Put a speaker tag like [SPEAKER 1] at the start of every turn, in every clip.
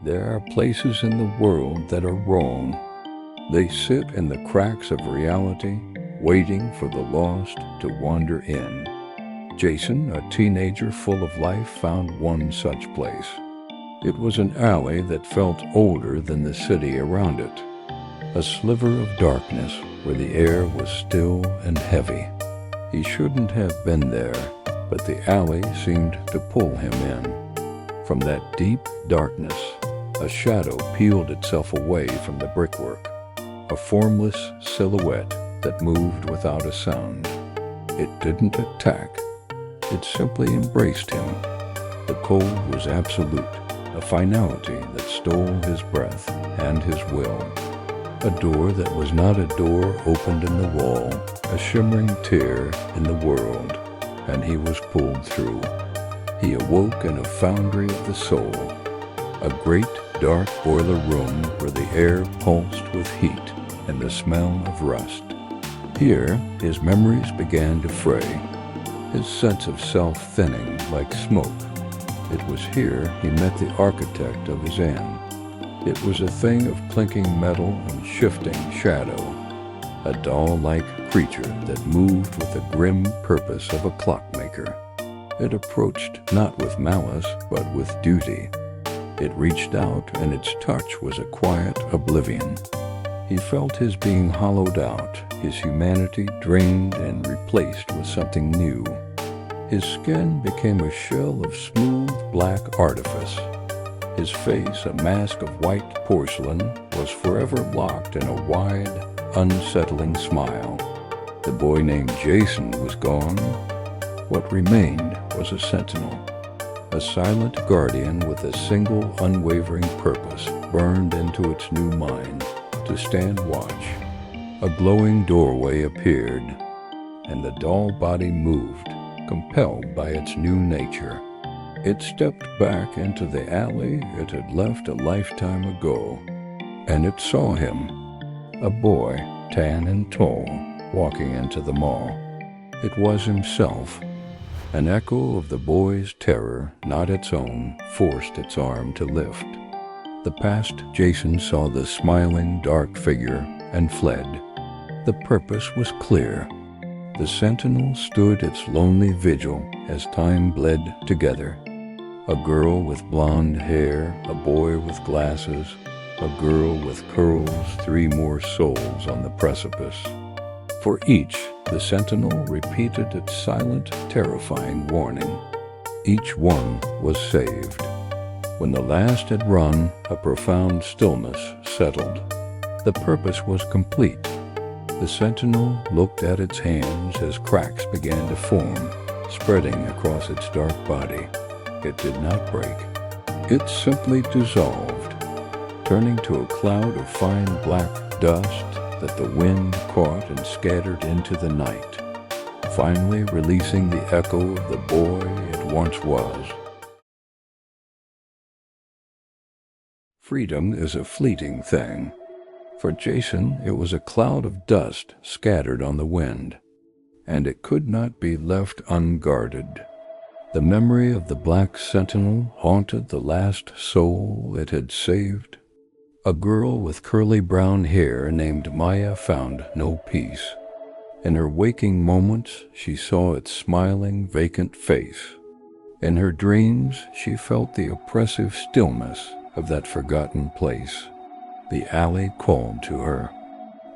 [SPEAKER 1] There are places in the world that are wrong. They sit in the cracks of reality, waiting for the lost to wander in. Jason, a teenager full of life, found one such place. It was an alley that felt older than the city around it. A sliver of darkness where the air was still and heavy. He shouldn't have been there, but the alley seemed to pull him in. From that deep darkness, a shadow peeled itself away from the brickwork, a formless silhouette that moved without a sound. It didn't attack. It simply embraced him. The cold was absolute, a finality that stole his breath and his will. A door that was not a door opened in the wall, a shimmering tear in the world, and he was pulled through. He awoke in a foundry of the soul, a great dark boiler room where the air pulsed with heat and the smell of rust. Here, his memories began to fray, his sense of self thinning like smoke. It was here he met the architect of his end. It was a thing of clinking metal and shifting shadow, a doll-like creature that moved with the grim purpose of a clockmaker. It approached not with malice, but with duty. It reached out, and its touch was a quiet oblivion. He felt his being hollowed out, his humanity drained and replaced with something new. His skin became a shell of smooth black artifice. His face, a mask of white porcelain, was forever locked in a wide, unsettling smile. The boy named Jason was gone. What remained was a sentinel, a silent guardian with a single unwavering purpose burned into its new mind, to stand watch. A glowing doorway appeared, and the doll body moved, compelled by its new nature. It stepped back into the alley it had left a lifetime ago, and it saw him, a boy, tan and tall, walking into the mall. It was himself. An echo of the boy's terror, not its own, forced its arm to lift. The past Jason saw the smiling, dark figure and fled. The purpose was clear. The sentinel stood its lonely vigil as time bled together. A girl with blonde hair, a boy with glasses, a girl with curls, 3 more souls on the precipice. For each, the sentinel repeated its silent, terrifying warning. Each one was saved. When the last had run, a profound stillness settled. The purpose was complete. The sentinel looked at its hands as cracks began to form, spreading across its dark body. It did not break. It simply dissolved, turning to a cloud of fine black dust that the wind caught and scattered into the night, finally releasing the echo of the boy it once was. Freedom is a fleeting thing. For Jason, it was a cloud of dust scattered on the wind, and it could not be left unguarded. The memory of the black sentinel haunted the last soul it had saved. A girl with curly brown hair named Maya found no peace. In her waking moments, she saw its smiling, vacant face. In her dreams, she felt the oppressive stillness of that forgotten place. The alley called to her.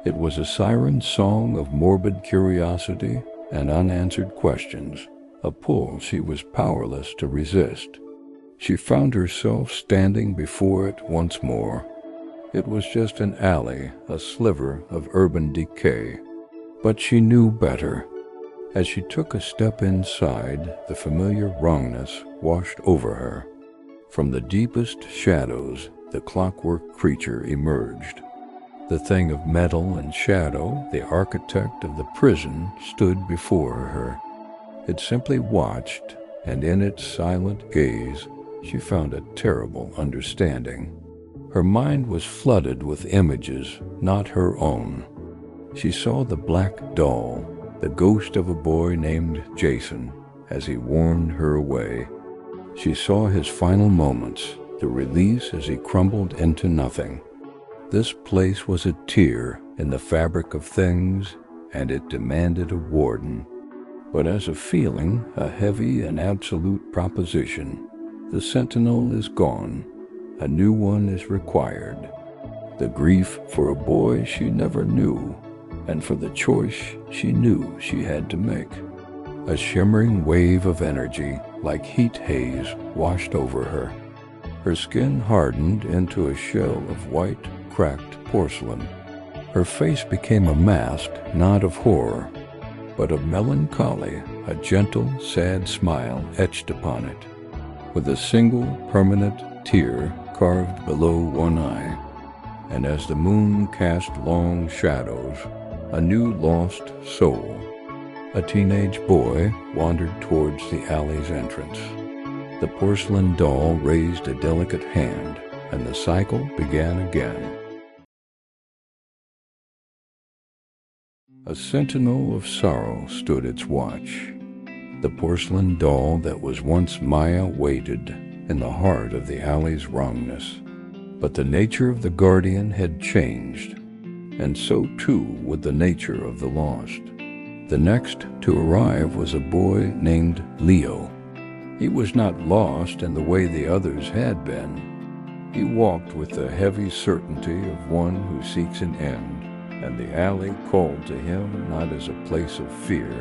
[SPEAKER 1] It was a siren song of morbid curiosity and unanswered questions, a pull she was powerless to resist. She found herself standing before it once more. It was just an alley, a sliver of urban decay. But she knew better. As she took a step inside, the familiar wrongness washed over her. From the deepest shadows, the clockwork creature emerged. The thing of metal and shadow, the architect of the prison, stood before her. It simply watched, and in its silent gaze, she found a terrible understanding. Her mind was flooded with images, not her own. She saw the black doll, the ghost of a boy named Jason, as he warned her away. She saw his final moments, the release as he crumbled into nothing. This place was a tear in the fabric of things, and it demanded a warden. But as a feeling, a heavy and absolute proposition, the sentinel is gone. A new one is required. The grief for a boy she never knew, and for the choice she knew she had to make. A shimmering wave of energy, like heat haze, washed over her. Her skin hardened into a shell of white, cracked porcelain. Her face became a mask not of horror, but of melancholy, a gentle, sad smile etched upon it, with a single permanent tear carved below one eye. And as the moon cast long shadows, a new lost soul, a teenage boy, wandered towards the alley's entrance. The porcelain doll raised a delicate hand, and the cycle began again. A sentinel of sorrow stood its watch. The porcelain doll that was once Maya waited in the heart of the alley's wrongness. But the nature of the guardian had changed, and so too would the nature of the lost. The next to arrive was a boy named Leo. He was not lost in the way the others had been. He walked with the heavy certainty of one who seeks an end, and the alley called to him not as a place of fear,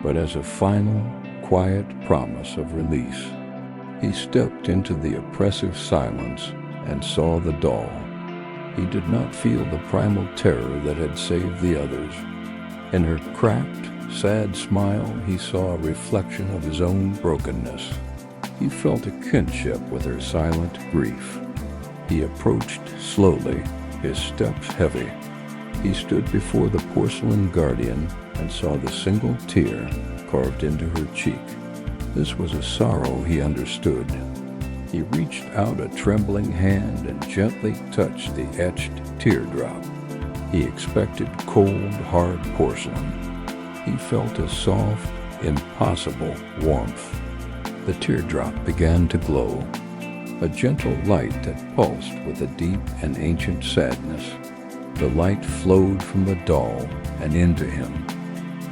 [SPEAKER 1] but as a final, quiet promise of release. He stepped into the oppressive silence and saw the doll. He did not feel the primal terror that had saved the others. In her cracked, sad smile, he saw a reflection of his own brokenness. He felt a kinship with her silent grief. He approached slowly, his steps heavy. He stood before the porcelain guardian and saw the single tear carved into her cheek. This was a sorrow he understood. He reached out a trembling hand and gently touched the etched teardrop. He expected cold, hard porcelain. He felt a soft, impossible warmth. The teardrop began to glow, a gentle light that pulsed with a deep and ancient sadness. The light flowed from the doll and into him,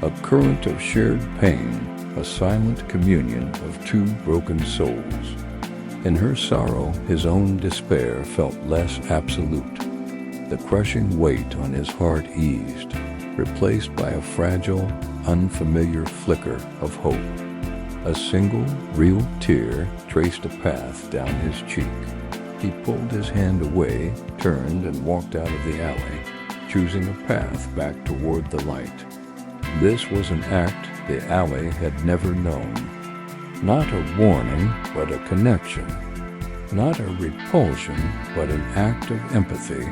[SPEAKER 1] a current of shared pain, a silent communion of two broken souls. In her sorrow, his own despair felt less absolute. The crushing weight on his heart eased, replaced by a fragile, unfamiliar flicker of hope. A single, real tear traced a path down his cheek. He pulled his hand away, turned, and walked out of the alley, choosing a path back toward the light. This was an act the alley had never known. Not a warning, but a connection. Not a repulsion, but an act of empathy.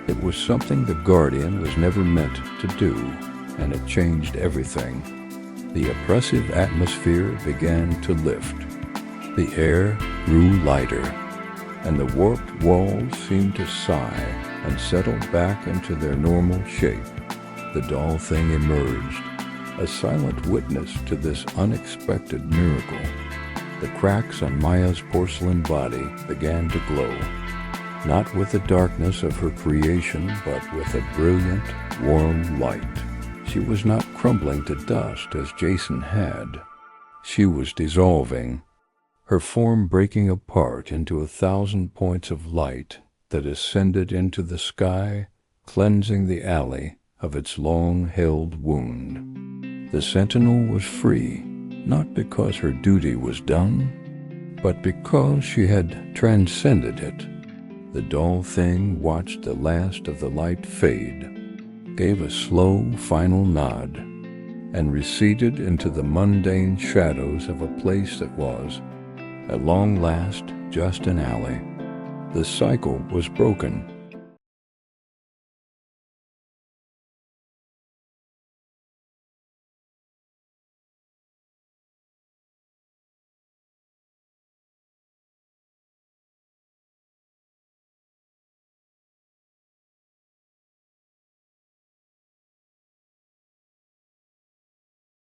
[SPEAKER 1] It was something the guardian was never meant to do, and it changed everything. The oppressive atmosphere began to lift. The air grew lighter, and the warped walls seemed to sigh and settle back into their normal shape. The doll thing emerged, a silent witness to this unexpected miracle. The cracks on Maya's porcelain body began to glow, not with the darkness of her creation, but with a brilliant, warm light. She was not crumbling to dust as Jason had. She was dissolving, her form breaking apart into 1,000 points of light that ascended into the sky, cleansing the alley of its long-held wound. The sentinel was free, not because her duty was done, but because she had transcended it. The doll thing watched the last of the light fade, gave a slow, final nod, and receded into the mundane shadows of a place that was, at long last, just an alley. The cycle was broken.